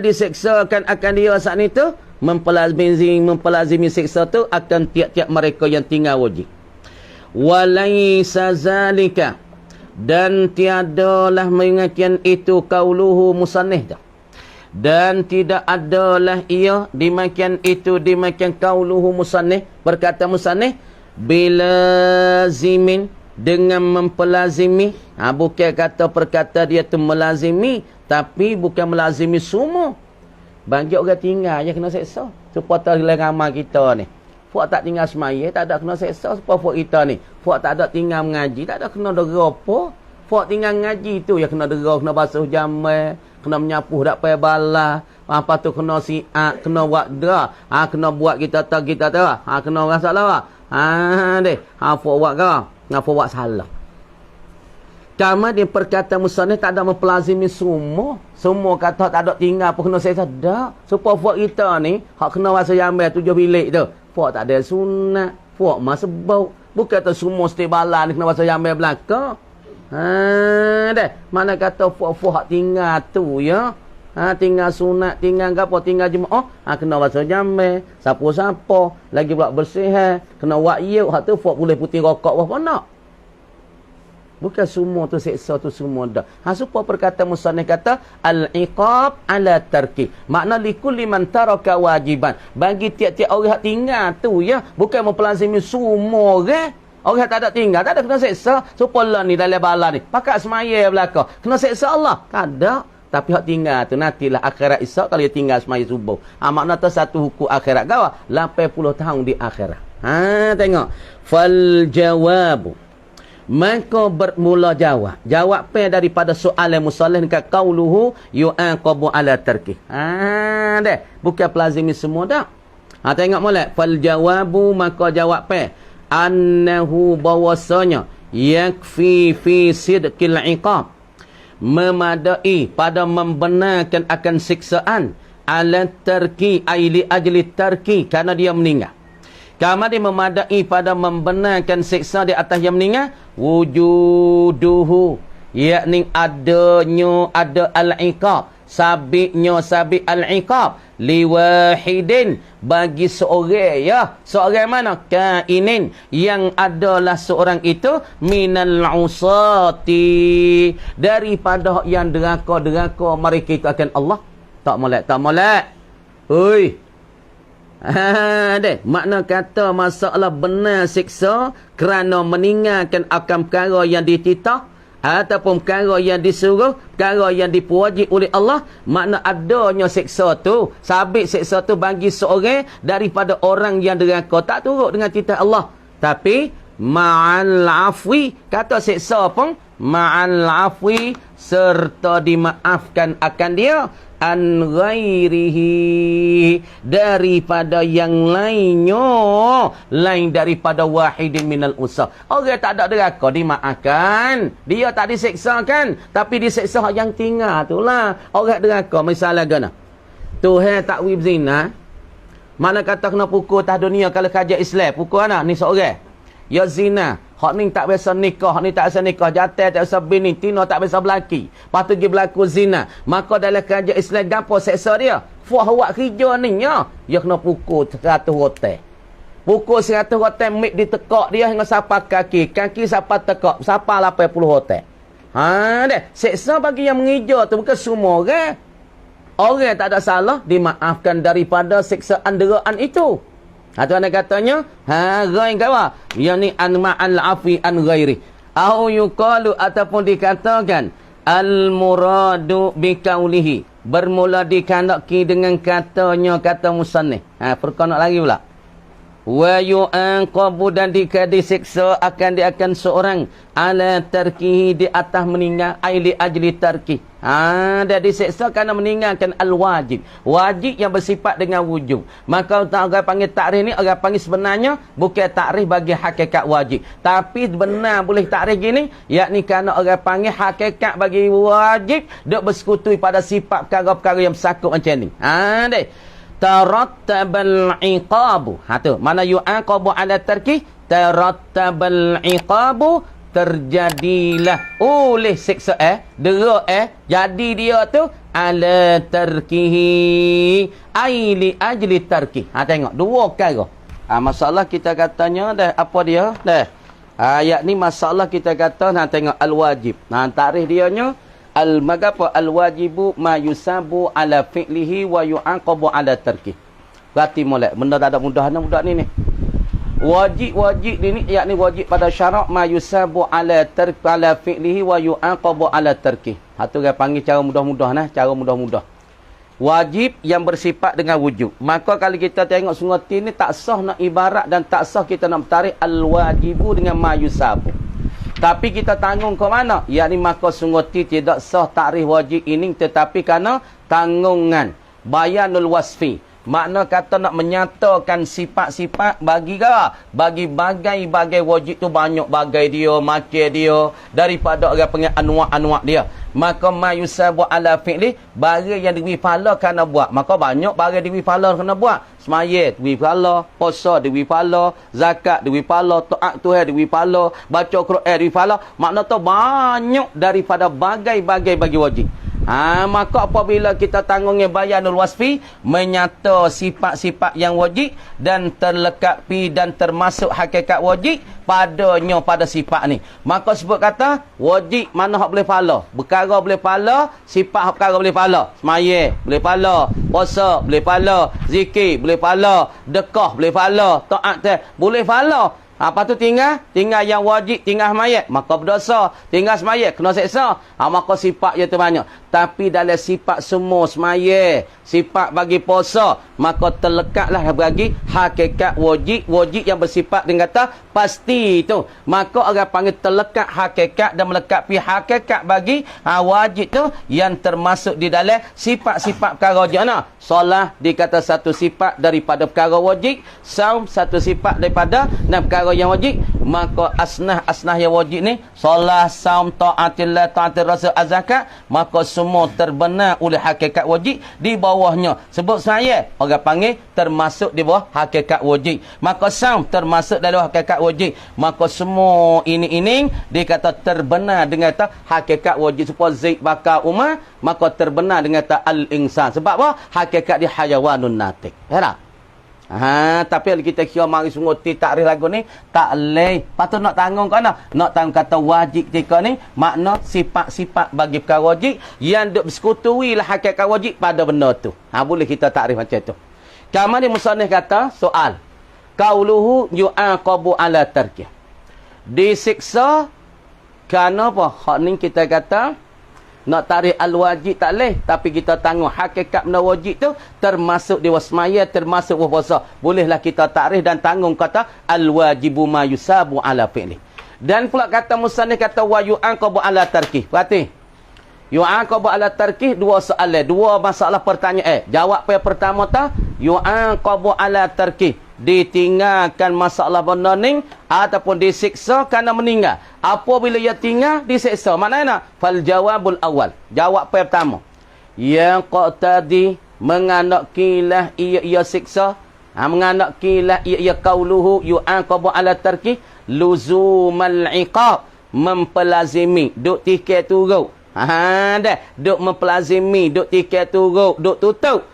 Diseksakan akan dia saat ni tu mempelazimi siksa tu akan tiap-tiap mereka yang tinggal wajib. Walaysa zalika dan tiadalah mengakian itu qauluhu musannif dah. Dan tidak adalah ia dimakian itu dimakian qauluhu musannif berkata musannif bila zimin dengan mempelazimi bukan kata perkata dia tu melazimi tapi bukan melazimi semua. Bagi orang tinggal je kena seksa. Supaya tak ramai kita ni. Fuak tak tinggal semaya, tak ada kena seksa. Supaya fuak kita ni. Fuak tak ada tinggal mengaji, tak ada kena dera apa. Fuak tinggal mengaji tu ya kena dera, kena basuh jamal, kena menyapuh dak payah bala. Apa tu kena siat, kena buat dera. Kena buat kita tak kita tu. Kena rasa lah. Deh. Fuak buat ke? Fuak buat salah. Karena dia perkata musannif tak ada mempelazimi semua. Semua kata tak ada tinggal pun kena seksa. Tak. Supaya fuak kita ni, hak kena masa jambil 7 bilik tu. Fuak tak ada sunat. Fuak masa bau. Bukan tu semua setiap bala ni kena masa jambil belakang. Deh. Mana kata fuak-fuak hak tinggal tu ya. Tinggal sunat, tinggal apa, tinggal jemaah. Kena masa jambil. Siapa-siapa. Lagi pula bersih. Kena wakyuk. Hak tu fuak boleh putih rokok apa nak. Bukan semua tu seksa tu semua dah. Supaya perkataan musannif kata al-iqab ala tarki. Makna likulli man taraka wajiban. Bagi tiap-tiap orang yang tinggal tu ya, bukan mempelazimi semua orang. Orang tak ada tinggal, tak ada kena seksa. Supaya ni dalam bala ni, pakat semaya belaka. Kena seksa Allah. Tak ada. Tapi hak tinggal tu nantilah akhirat isak kalau dia tinggal semaya subuh. Makna tu satu hukum akhirat gawa 80 tahun di akhirat. Tengok. Fal jawabu. Maka bermula jawab. Jawab daripada soalan musallih dekat qauluhu yu'aqabu ala tarkih. Dah. Bukan pelazimi semua dah. Tengok molek. Fal jawabu maka jawab annahu bahwasanya yakfi fi sidqil iqab. Memadai pada membenarkan akan siksaan ala tarki aili ajli tarki kerana dia meninggal. Kama dia memadai pada membenarkan siksa di atas yang meninggal wujuduhu yakni ada al-iqab sabitnya sabit al-iqab liwahidin bagi seorang ya seorang mana kainin yang adalah seorang itu minal usati daripada yang deraka mereka itu akan Allah tak molek oi Makna kata masalah benar siksa kerana meninggalkan akam perkara yang dititah ataupun perkara yang disuruh, perkara yang dipuwajib oleh Allah. Makna adanya siksa tu, sabit siksa tu bagi seorang daripada orang yang derhaka, tak turut dengan titah Allah. Tapi ma'al afwi, kata siksa pun ma'al afwi, serta dimaafkan akan dia, an ghairihi, daripada yang lainnya, lain daripada wahidin minal usah. Orang tak ada derhaka dimaafkan, dia tak diseksakan, tapi diseksa yang tinggal tu lah. Orang derhaka misalnya gana Tuhan tak wib zina, mana kata kena pukul atas dunia. Kalau kajian Islam pukul anak ni seorang ya zina, hak ni tak biasa nikah, hak ni tak biasa nikah, jatah tak biasa bini, tino tak biasa belaki, lepas tu pergi berlaku zina. Maka dalam kajian Islam gapo seksa dia? Fuah awak kerja ni ya, dia kena pukul 100 rotan. Pukul 100 rotan, mik ditekak dia hingga sampai kaki, kaki sampai tekak, sampai 80 rotan. Seksa bagi yang mengeja tu bukan semua orang. Orang tak ada salah dimaafkan daripada siksaan deraan itu. Tuan katanya, ghair kawa, yani an ma'al afi an ghairi. Au yuqalu, ataupun dikatakan al muradu bi qaulihi, bermula dikandaki dengan katanya, kata musannif. Perkara lagi pula. Wa yu'aqabu, dan disiksa akan seorang ala tarkihi, di atas meninggal, ai li ajli tarki. Dia disiksa kerana meninggalkan al-wajib, wajib yang bersifat dengan wujub. Maka orang panggil takrif ni, orang panggil sebenarnya bukan takrif bagi hakikat wajib, tapi benar boleh takrif gini, yakni kerana orang panggil hakikat bagi wajib dok bersekutu pada sifat perkara-perkara yang bersakup macam ni. Tarattabal iqabu. Tu mana yu'aqabu ala tarki, tarattabal iqabu, terjadilah oleh siksa dera jadi dia tu ala tarkihi, ai li ajli tarki. Tengok dua perkara. Masalah kita katanya dah apa dia dah. Ayat ni masalah kita kata tengok al-wajib. Tarikh dianya al-magapa al-wajibu ma yusabu ala fi'lihi wa yu'aqabu ala tarki. Berarti molek benda tak ada mudah ni. Wajib ni yakni wajib pada syarak ma yusabu ala tarki ala fi'lihi wa yu'aqabu ala tarki. Tu dia panggil cara mudah-mudah cara mudah-mudah. Wajib yang bersifat dengan wujud. Maka kalau kita tengok sungut ni tak sah nak ibarat dan tak sah kita nak tarik al-wajibu dengan ma yusabu. Tapi kita tanggung ke mana? Yakni maka sunguti tidak sah takrif wajib ini, tetapi kerana tanggungan bayanul wasfi. Makna kata nak menyatakan sifat-sifat bagi bagai-bagai wajib tu, banyak bagai dia, macam dia, daripada orang panggil anwa'-anwa' dia. Maka ma yusabu ala fi'li, barang yang diberi pahala kerana buat. Maka banyak barang diberi pahala kerana buat. Semaya diberi pahala, puasa diberi pahala, zakat diberi pahala, taat Tuhan diberi pahala, baca Quran diberi pahala. Makna tu banyak daripada bagai-bagai bagi wajib. Maka apabila kita tanggungnya bayanul wasfi, menyata sifat-sifat yang wajib dan terlekapi dan termasuk hakikat wajib padanya pada sifat ni, maka sebut kata wajib mana hak boleh pahala, perkara boleh pahala, sifat perkara boleh pahala. Semaya boleh pahala, puasa boleh pahala, zikir boleh pahala, dekah boleh pahala, taat boleh pahala. Apa tu tinggal yang wajib, tinggal mayat, maka berdosa. Tinggal semayat, kena seksa. Maka sifat je tu banyak. Tapi dalam sifat semua semayat, sifat bagi puasa, maka terlekatlah bagi hakikat wajib. Wajib yang bersifat dengan kata pasti tu. Maka orang panggil terlekat hakikat dan melekat pi hakikat bagi wajib tu, yang termasuk di dalam sifat-sifat perkara wajib. Solat dikata satu sifat daripada perkara wajib, saum satu sifat daripada perkara yang wajib. Maka asnah yang wajib ni, solat, saum, taatillah, taatir rasul, zakat, maka semua terbenar oleh hakikat wajib di bawahnya. Sebut saya orang panggil termasuk di bawah hakikat wajib. Maka saum termasuk dalam hakikat wajib. Maka semua ini dikata terbenar dengan kata hakikat wajib. Supaya Zaid bakar Umar, maka terbenar dengan kata al-insan. Sebab apa? Hakikat dia hayawanun natik. Ya tak? Tapi kalau kita kira mari sungguh takrif lagu ni tak leh. Patut nak tanggung kena. Nak tanggung kata wajib ketika ni, makna sifat-sifat bagi perkara wajib yang duk bersekutui lah hakikat wajib pada benda tu. Boleh kita takrif macam tu. Kamari musannif kata soal. Qauluhu yu'aqabu ala tarkih. Disiksa kerana apa? Hak ni kita kata nak tarik al-wajib tak leh, tapi kita tanggung hakikat benda wajib tu termasuk dia wasmaya, termasuk puasa. Bolehlah kita tarik dan tanggung kata al-wajibu ma yusabu ala fi'li. Dan pula kata musannif kata wa yu'aqabu ala tarkih. Berarti yu'aqabu ala tarkih dua soalan, dua masalah pertanyaan. Jawab yang pertama ta yu'aqabu ala tarkih, ditinggalkan masalah benda ni ataupun disiksa kerana meninggal. Apabila ia tinggal disiksa, maknanya fal jawabul awal. Jawab yang pertama. Yang qatadi menganak kilah ia siksa, menganak kilah ia qauluhu yu'aqabu ala tarkih luzumal iqab, mempelazimi duk tiket turut. Dah duk mempelazimi duk tiket turut, duk tutup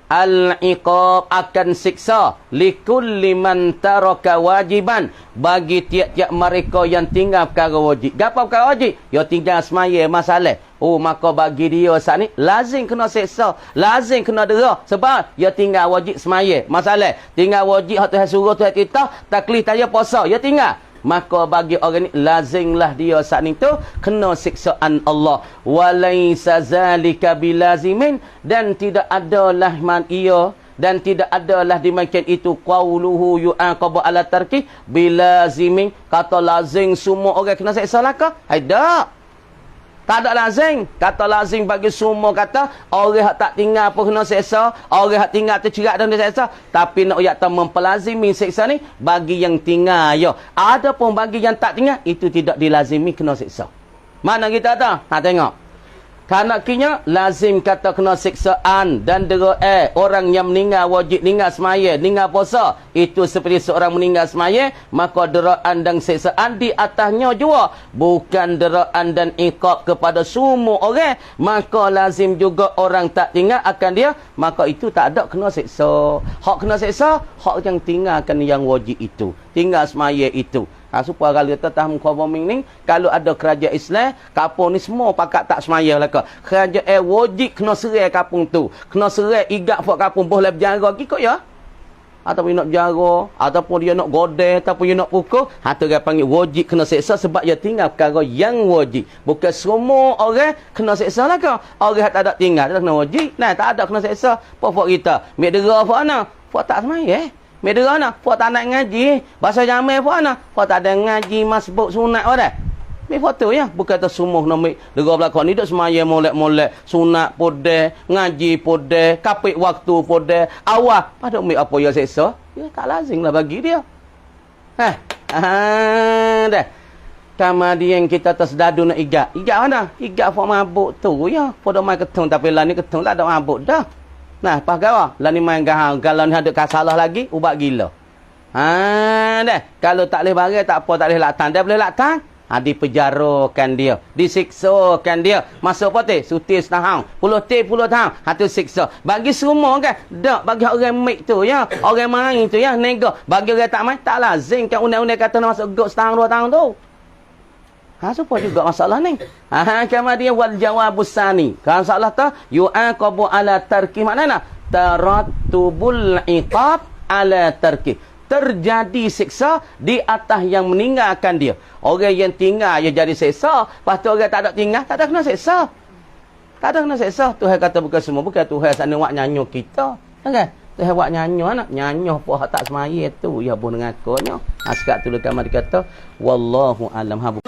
al-iqab akan siksa likulli man taraka wajiban, bagi tiap-tiap mereka yang tinggal perkara wajib. Gapo perkara wajib? Ya tinggal semaya masalah. Oh, maka bagi dia saat ni lazim kena siksa, lazim kena dera, sebab dia tinggal wajib semaya masalah. Tinggal wajib hak Tuhan suruh Tuhan kita taklif taya puasa, dia tinggal. Maka bagi orang ni lazimlah dia saat ni tu kena siksaan Allah. Walaisa zalika bilazimin, dan tidak adalah man ia, dan tidak adalah dimakan itu qauluhu yu'aqabu ala tarki bilazimin, kata lazim semua orang kena siksa lah ke? Ada. Tak ada lazim. Kata lazim bagi semua kata orang yang tak tinggal pun kena seksa, orang yang tinggal tercerak dan seksa. Tapi nak ayat mempelazimi seksa ni bagi yang tinggal ya. Adapun bagi yang tak tinggal itu tidak dilazimi kena seksa. Mana kita tahu? Ha, tengok. Kanakinya lazim kata kena siksaan dan dera orang yang meninggal wajib meninggal semaya, meninggal puasa. Itu seperti seorang meninggal semaya, maka deraan dan siksaan di atasnya juga. Bukan deraan dan iqab kepada semua orang. Maka lazim juga orang tak tinggal akan dia, maka itu tak ada kena siksa. Hak kena siksa, hak yang tinggalkan yang wajib itu. Tinggal semaya itu. Supaya kalau kita tahu mukawamin ni, kalau ada kerajaan Islam, kampung ni semua pakat tak semaya lah ke. Kerajaan wajib kena serai kampung tu. Kena serai igak buat kampung boleh berjara ikut ya. Ataupun dia nak berjara, ataupun dia nak godeh, ataupun dia nak pukul. Tu dia panggil wajib kena seksa sebab dia tinggal perkara yang wajib. Bukan semua orang kena seksa lah ke. Orang tak ada tinggal, tak kena wajib. Nah, tak ada kena seksa. Apa kita? Mek dera apa mana? Apa tak semaya Medera nak, puak tak nak ngaji. Bahasa Jamil puak nak, puak tak ada ngaji masbuk sunat pada. Ni foto ya, bukan tu semua nak dera belakang ni dak semaya molek-molek sunat podeh, ngaji podeh, kapik waktu podeh, awal pada umi apa ya seksa? Ya tak lazimlah bagi dia. Dah. Kemudian kita tersedadu nak igak. Igak mana? Igak puak mabuk tu ya. Pada mai ketong tapi lah ni ketong lah dak mabuk dah. Nah, pas gawa, lah ni main gahang. Kalau ni ada kasalah lagi, ubat gila. Dah. Kalau tak boleh barang, tak apa, tak boleh latang. Dia boleh latang, dipenjarakan dia. Disiksakan dia. Masuk apa tu? Suti setahun. Puluh tahun. Tu siksa. Bagi semua kan? Tak, bagi orang mik tu ya. Orang main tu ya. Nego. Bagi orang tak main, tak lazim kan undang-undang kata nak masuk gok setahun, 2 tahun tu. Supaya juga masalah ni. Kemudian wal jawabus sani. Kalau masalah tu yu'aqabu ala tarki, maknanya tarattubul iqab ala tarki. Terjadi siksa di atas yang meninggalkan dia. Orang yang tinggal dia jadi siksa, lepas tu orang tak ada tinggal, tak ada kena siksa. Tak ada kena siksa. Tuhan kata bukan semua, bukan Tuhan sana buat nyanyo kita. Kan? Tuhan buat nyanyo anak, nyanyo pun tak semaya tu ya pun dengan akonya. Sekat tu kamar dikata wallahu alam habu.